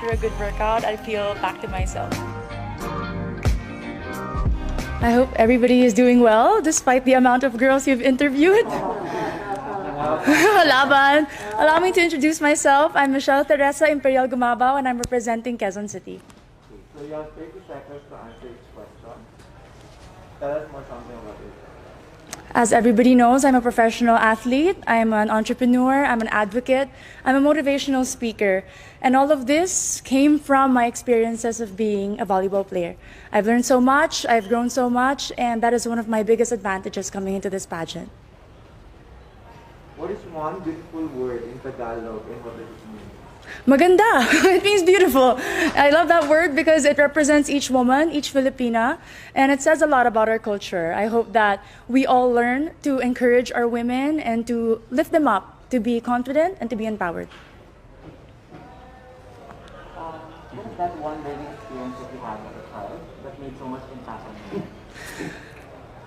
after a good workout, I feel back to myself. I hope everybody is doing well despite the amount of girls you've interviewed. Laban. Allow me to introduce myself. I'm Michelle Teresa Imperial Gumabao and I'm representing Quezon City. So you have 30 seconds to answer each question. Tell us more something about it. As everybody knows, I'm a professional athlete, I'm an entrepreneur, I'm an advocate, I'm a motivational speaker. And all of this came from my experiences of being a volleyball player. I've learned so much, I've grown so much, and that is one of my biggest advantages coming into this pageant. What is one beautiful word in Tagalog and what does it mean? Maganda. It means beautiful. I love that word because it represents each woman, each Filipina, and it says a lot about our culture. I hope that we all learn to encourage our women and to lift them up, to be confident and to be empowered. What is that one learning experience that you had as a child that made so much impact on you?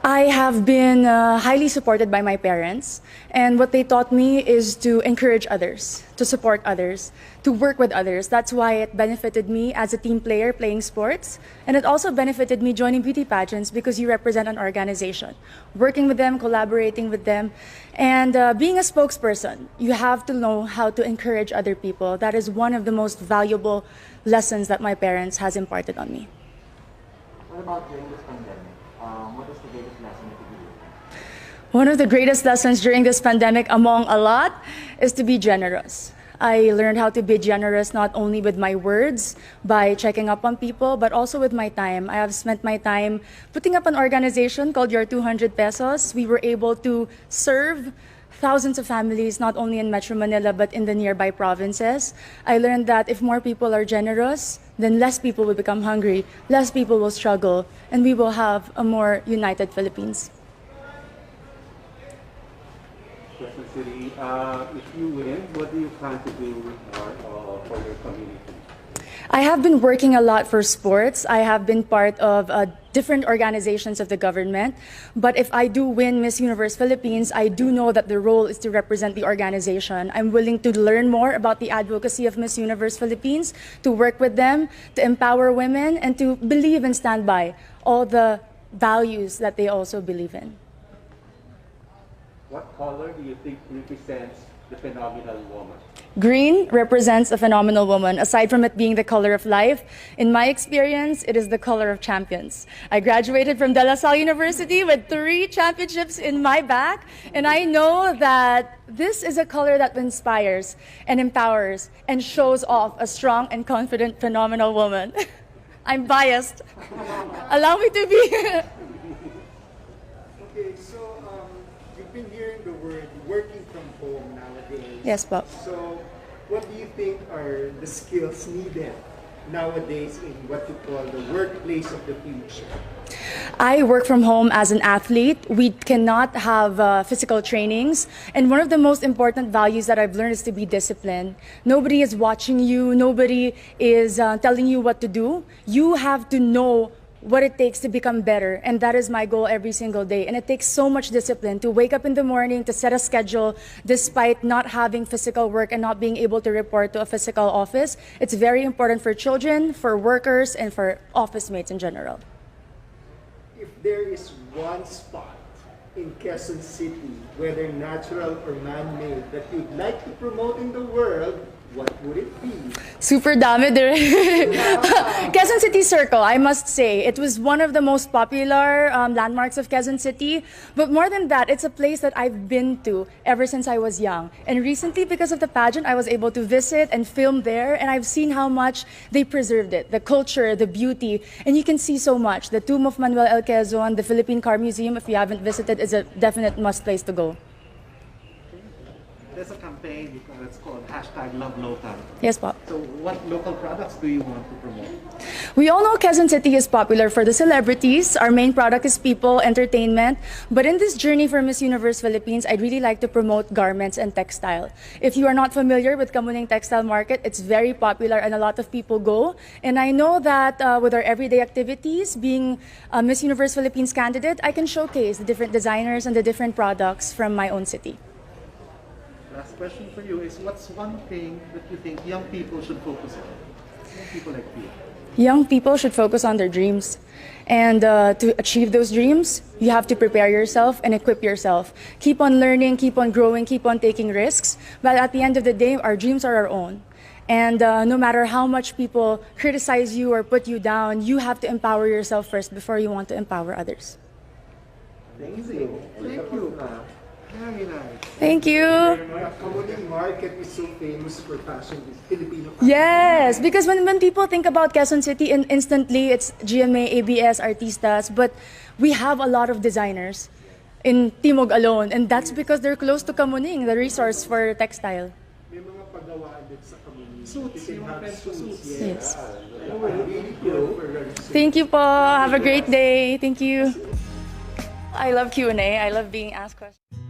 I have been highly supported by my parents, and what they taught me is to encourage others, to support others, to work with others. That's why it benefited me as a team player playing sports, and it also benefited me joining beauty pageants because you represent an organization. Working with them, collaborating with them, and being a spokesperson, you have to know how to encourage other people. That is one of the most valuable lessons that my parents has imparted on me. What about during this pandemic? What is the greatest lesson that you learned? One of the greatest lessons during this pandemic, among a lot, is to be generous. I learned how to be generous not only with my words, by checking up on people, but also with my time. I have spent my time putting up an organization called Your 200 Pesos. We were able to serve thousands of families, not only in Metro Manila, but in the nearby provinces. I learned that if more people are generous, then less people will become hungry, less people will struggle, and we will have a more united Philippines. Quezon City, if you win, what do you plan to do for your community? I have been working a lot for sports. I have been part of different organizations of the government. But if I do win Miss Universe Philippines, I do know that the role is to represent the organization. I'm willing to learn more about the advocacy of Miss Universe Philippines, to work with them, to empower women, and to believe and stand by all the values that they also believe in. What color do you think represents the phenomenal woman? Green represents a phenomenal woman. Aside from it being the color of life, in my experience, it is the color of champions. I graduated from De La Salle University with 3 championships in my back, and I know that this is a color that inspires and empowers and shows off a strong and confident, phenomenal woman. I'm biased. Allow me to be. Okay, so you've been hearing the word working from home nowadays. Yes, Bob. So what do you think are the skills needed nowadays in what you call the workplace of the future? I work from home as an athlete. We cannot have physical trainings. And one of the most important values that I've learned is to be disciplined. Nobody is watching you. Nobody is telling you what to do. You have to know what it takes to become better, and that is my goal every single day. And it takes so much discipline to wake up in the morning, to set a schedule despite not having physical work and not being able to report to a physical office. It's very important for children, for workers, and for office mates in general. If there is one spot in Quezon City, whether natural or man-made, that you'd like to promote in the world, what would it be? Super dami dire. Quezon City Circle, I must say. It was one of the most popular landmarks of Quezon City. But more than that, it's a place that I've been to ever since I was young. And recently, because of the pageant, I was able to visit and film there. And I've seen how much they preserved it, the culture, the beauty. And you can see so much. The Tomb of Manuel L. Quezon, the Philippine Car Museum, if you haven't visited, is a definite must place to go. There's a campaign because it's called #LoveLocal. Yes, Bob. So what local products do you want to promote? We all know Quezon City is popular for the celebrities. Our main product is people, entertainment. But in this journey for Miss Universe Philippines, I'd really like to promote garments and textile. If you are not familiar with Kamuning Textile Market, it's very popular and a lot of people go. And I know that with our everyday activities, being a Miss Universe Philippines candidate, I can showcase the different designers and the different products from my own city. Last question for you is, what's one thing that you think young people should focus on? People like you. Young people should focus on their dreams. And to achieve those dreams, you have to prepare yourself and equip yourself. Keep on learning, keep on growing, keep on taking risks. But at the end of the day, our dreams are our own. And no matter how much people criticize you or put you down, you have to empower yourself first before you want to empower others. Thank you. Thank you. Very nice. Thank you. The Kamuning market is so famous for fashion, Filipino fashion. Yes, because when people think about Quezon City, instantly it's GMA, ABS, artistas, but we have a lot of designers in Timog alone, and that's because they're close to Kamuning, the resource for textile. May mga pagawaan din sa Kamuning. Suits, yung friends ko suits. Yes. Really good for your Thank you po. Have a great day. Thank you. I love Q&A. I love being asked questions.